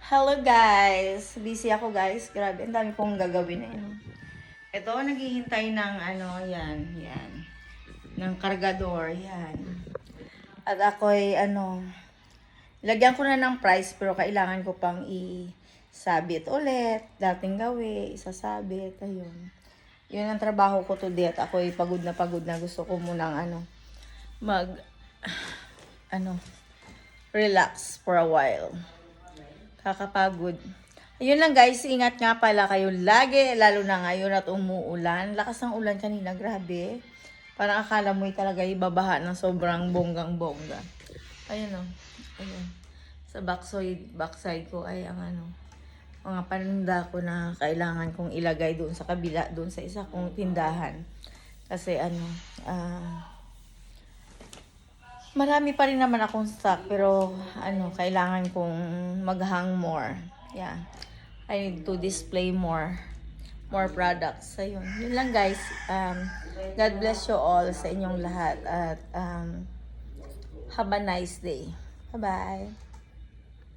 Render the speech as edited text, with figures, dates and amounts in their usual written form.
Hello guys! Busy ako guys. Grabe, ang dami kong gagawin na yun. Ito, naghihintay ng yan. Ng kargador, yan. At ako'y lagyan ko na ng price pero kailangan ko pang isabit ulit. Dating gawi, isasabit, ayun. Yun ang trabaho ko today at ako'y pagod na pagod na. Gusto ko munang relax for a while. Kakapagod. Ayun lang guys, ingat nga pala kayo lagi, lalo na ngayon at umuulan. Lakas ng ulan kanina, grabe. Parang akala mo talaga ibabaha ng sobrang bonggang-bongga. Ayun o. Ayun. Sa backside ko ay ang mga paninda ko na kailangan kong ilagay doon sa kabila, doon sa isa kong tindahan. Kasi marami pa rin naman akong stock pero kailangan kong mag-hang more. Yeah. I need to display more products. Ayun. Yun lang guys. God bless you all sa inyong lahat at have a nice day. Bye-bye.